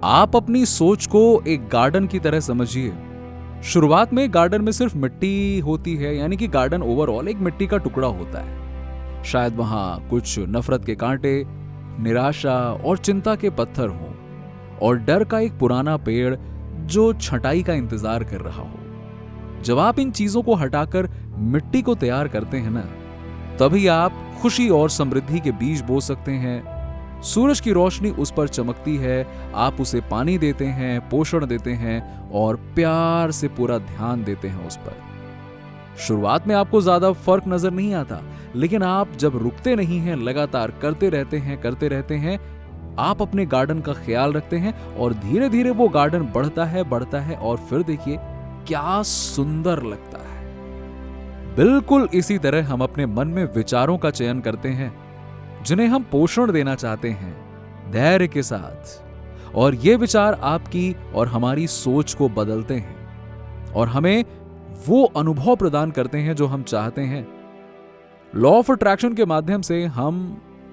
आप अपनी सोच को एक गार्डन की तरह समझिए। शुरुआत में गार्डन में सिर्फ मिट्टी होती है, यानी कि गार्डन ओवरऑल एक मिट्टी का टुकड़ा होता है। शायद वहां कुछ नफरत के कांटे, निराशा और चिंता के पत्थर हों, और डर का एक पुराना पेड़ जो छटाई का इंतजार कर रहा हो। जब आप इन चीजों को हटाकर मिट्टी को तैयार करते हैं ना, तभी आप खुशी और समृद्धि के बीज बो सकते हैं। सूरज की रोशनी उस पर चमकती है, आप उसे पानी देते हैं, पोषण देते हैं और प्यार से पूरा ध्यान देते हैं उस पर। शुरुआत में आपको ज्यादा फर्क नजर नहीं आता, लेकिन आप जब रुकते नहीं हैं, लगातार करते रहते हैं, आप अपने गार्डन का ख्याल रखते हैं और धीरे धीरे वो गार्डन बढ़ता है और फिर देखिए क्या सुंदर लगता है। बिल्कुल इसी तरह हम अपने मन में विचारों का चयन करते हैं जिन्हें हम पोषण देना चाहते हैं, धैर्य के साथ, और ये विचार आपकी और हमारी सोच को बदलते हैं और हमें वो अनुभव प्रदान करते हैं जो हम चाहते हैं। लॉ ऑफ अट्रैक्शन के माध्यम से हम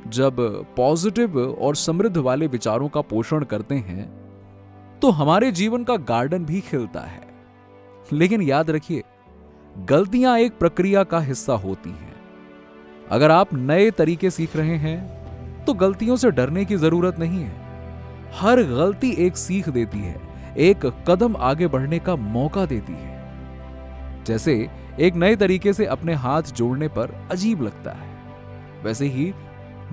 जब पॉजिटिव और समृद्ध वाले विचारों का पोषण करते हैं तो हमारे जीवन का गार्डन भी खिलता है। लेकिन याद रखिए, गलतियां एक प्रक्रिया का हिस्सा होती हैं। अगर आप नए तरीके सीख रहे हैं तो गलतियों से डरने की जरूरत नहीं है। हर गलती एक सीख देती है, एक कदम आगे बढ़ने का मौका देती है। जैसे एक नए तरीके से अपने हाथ जोड़ने पर अजीब लगता है, वैसे ही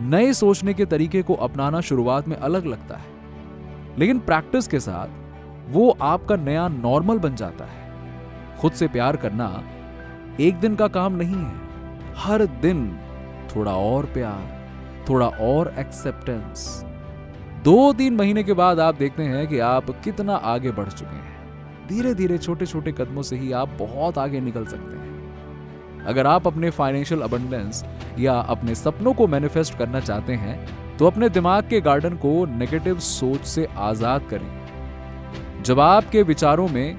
नए सोचने के तरीके को अपनाना शुरुआत में अलग लगता है, लेकिन प्रैक्टिस के साथ वो आपका नया नॉर्मल बन जाता है। खुद से प्यार करना एक दिन का काम नहीं है। हर दिन थोड़ा और प्यार, थोड़ा और एक्सेप्टेंस। 2-3 महीने के बाद आप देखते हैं कि आप कितना आगे बढ़ चुके हैं। धीरे धीरे छोटे छोटे कदमों से ही आप बहुत आगे निकल सकते हैं। अगर आप अपने फाइनेंशियल अबंडेंस या अपने सपनों को मैनिफेस्ट करना चाहते हैं तो अपने दिमाग के गार्डन को नेगेटिव सोच से आजाद करें। जब आपके विचारों में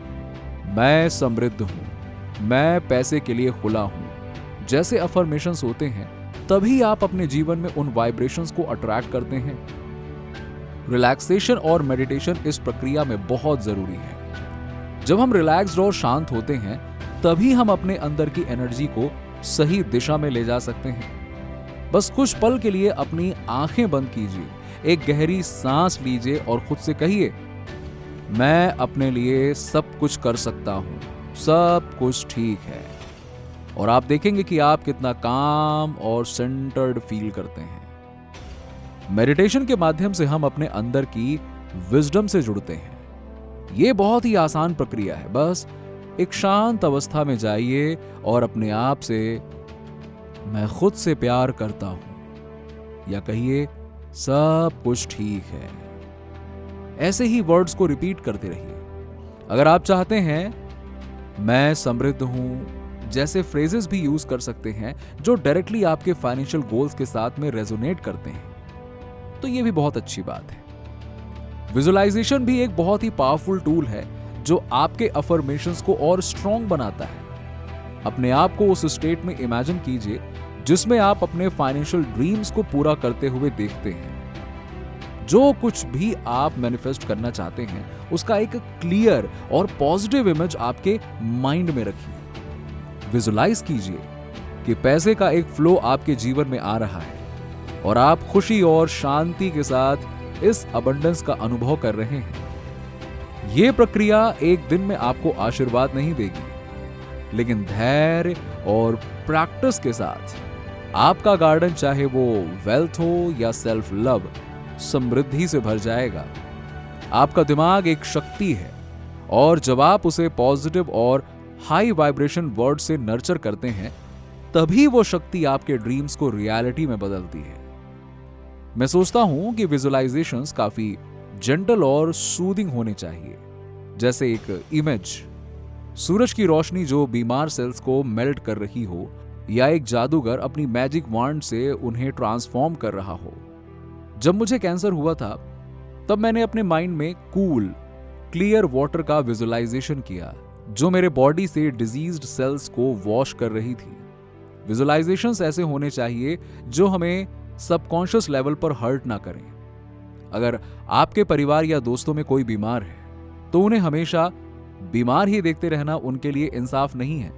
मैं समृद्ध हूं, मैं पैसे के लिए खुला हूं जैसे अफर्मेशंस होते हैं, तभी आप अपने जीवन में उन वाइब्रेशंस को अट्रैक्ट करते हैं। रिलैक्सेशन और मेडिटेशन इस प्रक्रिया में बहुत जरूरी है। जब हम रिलैक्स्ड और शांत होते हैं तभी हम अपने अंदर की एनर्जी को सही दिशा में ले जा सकते हैं। बस कुछ पल के लिए अपनी आंखें बंद कीजिए, एक गहरी सांस लीजिए और खुद से कहिए, मैं अपने लिए सब कुछ कर सकता हूं, सब कुछ ठीक है। और आप देखेंगे कि आप कितना काम और सेंटर्ड फील करते हैं। मेडिटेशन के माध्यम से हम अपने अंदर की विजडम से जुड़ते हैं। यह बहुत ही आसान प्रक्रिया है। बस एक शांत अवस्था में जाइए और अपने आप से मैं खुद से प्यार करता हूं या कहिए सब कुछ ठीक है। ऐसे ही वर्ड्स को रिपीट करते रहिए। अगर आप चाहते हैं मैं समृद्ध हूं जैसे फ्रेजेस भी यूज कर सकते हैं जो डायरेक्टली आपके फाइनेंशियल गोल्स के साथ में रेजोनेट करते हैं, तो ये भी बहुत अच्छी बात है। विजुअलाइजेशन भी एक बहुत ही पावरफुल टूल है जो आपके अफर्मेशंस को और स्ट्रॉन्ग बनाता है। अपने आप को उस स्टेट में इमेजिन कीजिए जिसमें आप अपने फाइनेंशियल ड्रीम्स को पूरा करते हुए देखते हैं। जो कुछ भी आप मैनिफेस्ट करना चाहते हैं उसका एक क्लियर और पॉजिटिव इमेज आपके माइंड में रखिए। विजुलाइज कीजिए कि पैसे का एक फ्लो आपके जीवन में आ रहा है और आप खुशी और शांति के साथ इस अबंडेंस का अनुभव कर रहे हैं। यह प्रक्रिया एक दिन में आपको आशीर्वाद नहीं देगी, लेकिन धैर्य और प्रैक्टिस के साथ आपका गार्डन, चाहे वो वेल्थ हो या सेल्फ लव, समृद्धि से भर जाएगा। आपका दिमाग एक शक्ति है और जब आप उसे पॉजिटिव और हाई वाइब्रेशन वर्ड से नर्चर करते हैं तभी वो शक्ति आपके ड्रीम्स को रियलिटी में बदलती है। मैं सोचता हूं कि विजुअलाइजेशंस काफी जेंटल और सूदिंग होने चाहिए, जैसे एक इमेज, सूरज की रोशनी जो बीमार सेल्स को मेल्ट कर रही हो या एक जादूगर अपनी मैजिक वांड से उन्हें ट्रांसफॉर्म कर रहा हो। जब मुझे कैंसर हुआ था तब मैंने अपने माइंड में कूल, क्लियर वाटर का विजुअलाइजेशन किया जो मेरे बॉडी से डिजीज्ड सेल्स को वॉश कर रही थी। विजुअलाइजेशंस ऐसे होने चाहिए जो हमें सबकॉन्शियस लेवल पर हर्ट ना करें। अगर आपके परिवार या दोस्तों में कोई बीमार है तो उन्हें हमेशा बीमार ही देखते रहना उनके लिए इंसाफ नहीं है।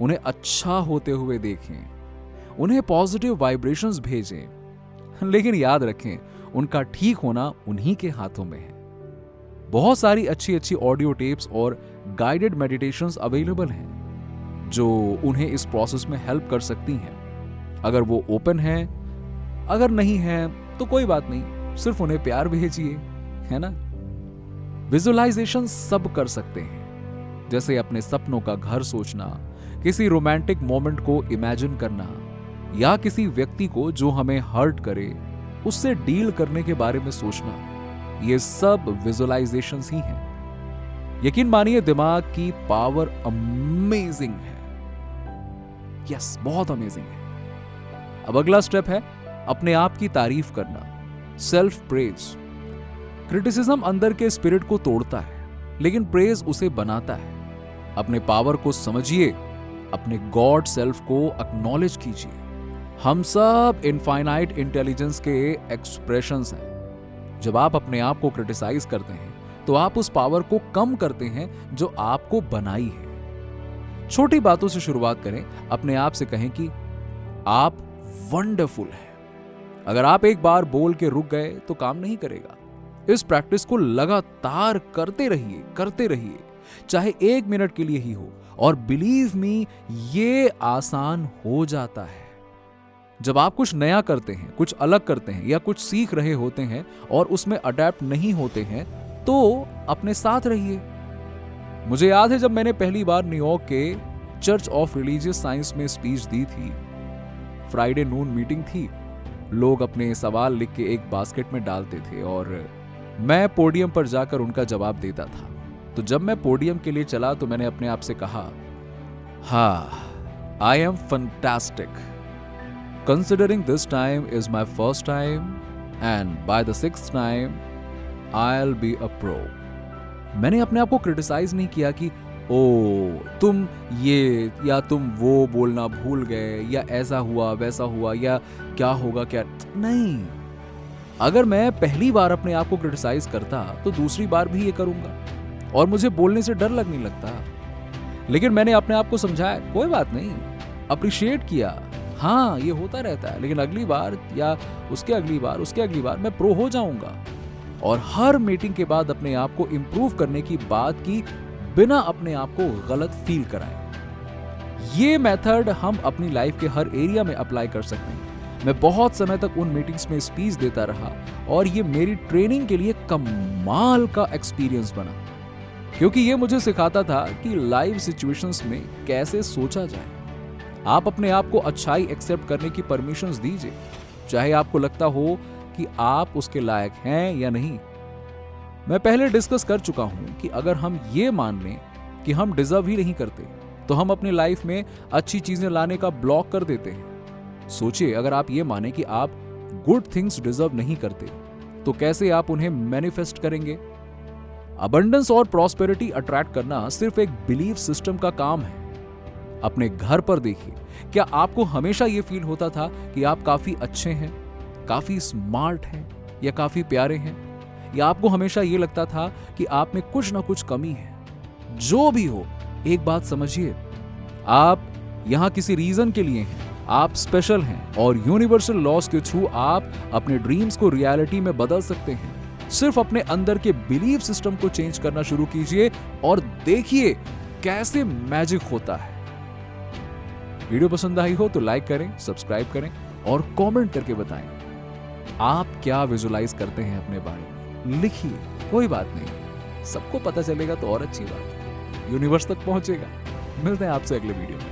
उन्हें अच्छा होते हुए देखें, उन्हें पॉजिटिव वाइब्रेशंस भेजें। लेकिन याद रखें, उनका ठीक होना उन्हीं के हाथों में है। बहुत सारी अच्छी अच्छी ऑडियो टेप्स और गाइडेड मेडिटेशंस अवेलेबल हैं जो उन्हें इस प्रोसेस में हेल्प कर सकती हैं, अगर वो ओपन है। अगर नहीं है तो कोई बात नहीं, सिर्फ उन्हें प्यार भेजिए, है ना। विजुअलाइजेशन सब कर सकते हैं, जैसे अपने सपनों का घर सोचना, किसी रोमांटिक मोमेंट को इमेजिन करना, या किसी व्यक्ति को जो हमें हर्ट करे उससे डील करने के बारे में सोचना। ये सब विजुअलाइजेशंस ही हैं। यकीन मानिए, दिमाग की पावर अमेजिंग है। यस, बहुत अमेजिंग है। अब अगला स्टेप है अपने आप की तारीफ करना, सेल्फ प्रेज। क्रिटिसिज्म अंदर के स्पिरिट को तोड़ता है, लेकिन प्रेज उसे बनाता है। अपने पावर को समझिए, अपने गॉड सेल्फ को एक्नॉलेज कीजिए। हम सब इनफाइनाइट इंटेलिजेंस के एक्सप्रेशंस हैं। जब आप अपने आप को क्रिटिसाइज करते हैं तो आप उस पावर को कम करते हैं जो आपको बनाई है। छोटी बातों से शुरुआत करें, अपने आप से कहें कि आप वंडरफुल हैं। अगर आप एक बार बोल के रुक गए तो काम नहीं करेगा। इस प्रैक्टिस को लगातार करते रहिए, चाहे 1 मिनट के लिए ही हो, और बिलीव मी, ये आसान हो जाता है। जब आप कुछ नया करते हैं, कुछ अलग करते हैं, या कुछ सीख रहे होते हैं और उसमें अडेप्ट नहीं होते हैं, तो अपने साथ रहिए। मुझे याद है जब मैंने पहली बार न्यूयॉर्क के चर्च ऑफ रिलीजियस साइंस में स्पीच दी थी। फ्राइडे नून मीटिंग थी। लोग अपने सवाल लिख के एक बास्केट में डालते थे और मैं पोडियम पर जाकर उनका जवाब देता था। तो जब मैं पोडियम के लिए चला तो मैंने अपने आप से कहा, I am fantastic, considering this time is my first time and by the 6th time I will be a pro. मैंने अपने आप को क्रिटिसाइज नहीं किया कि ओ तुम ये या तुम वो बोलना भूल गए, या ऐसा हुआ वैसा हुआ, या क्या होगा क्या नहीं। अगर मैं पहली बार अपने आप को क्रिटिसाइज करता तो दूसरी बार भी ये करूंगा और मुझे बोलने से डर लगने लगता। लेकिन मैंने अपने आप को समझाया, कोई बात नहीं, अप्रिशिएट किया, हाँ ये होता रहता है, लेकिन अगली बार या उसके अगली बार मैं प्रो हो जाऊंगा। और हर मीटिंग के बाद अपने आप को इंप्रूव करने की बात की, बिना अपने आप को गलत फील कराए। ये मेथड हम अपनी लाइफ के हर एरिया में अप्लाई कर सकते हैं। मैं बहुत समय तक उन मीटिंग्स में स्पीच देता रहा और ये मेरी ट्रेनिंग के लिए कमाल का एक्सपीरियंस बना, क्योंकि ये मुझे सिखाता था कि लाइव सिचुएशंस में कैसे सोचा जाए। आप अपने आप को अच्छाई एक्सेप्ट करने की परमिशंस दीजिए, चाहे आपको लगता हो कि आप उसके लायक हैं या नहीं। मैं पहले डिस्कस कर चुका हूं कि अगर हम ये मान लें कि हम डिजर्व ही नहीं करते तो हम अपनी लाइफ में अच्छी चीजें लाने का ब्लॉक कर देते हैं। सोचिए, अगर आप ये माने कि आप गुड थिंग्स डिजर्व नहीं करते तो कैसे आप उन्हें मैनिफेस्ट करेंगे। अबंडेंस और प्रॉस्पेरिटी अट्रैक्ट करना सिर्फ एक बिलीफ सिस्टम का काम है। अपने घर पर देखिए, क्या आपको हमेशा यह फील होता था कि आप काफी अच्छे हैं, काफी स्मार्ट हैं, या काफी प्यारे हैं, या आपको हमेशा यह लगता था कि आप में कुछ ना कुछ कमी है? जो भी हो, एक बात समझिए, आप यहां किसी रीजन के लिए हैं। आप स्पेशल हैं और यूनिवर्सल लॉस के थ्रू आप अपने ड्रीम्स को रियलिटी में बदल सकते हैं। सिर्फ अपने अंदर के बिलीफ सिस्टम को चेंज करना शुरू कीजिए और देखिए कैसे मैजिक होता है। वीडियो पसंद आई हो तो लाइक करें, सब्सक्राइब करें और कमेंट करके बताएं आप क्या विजुलाइज करते हैं अपने बारे में। लिखिए, कोई बात नहीं, सबको पता चलेगा तो और अच्छी बात है, यूनिवर्स तक पहुंचेगा। मिलते हैं आपसे अगले वीडियो में।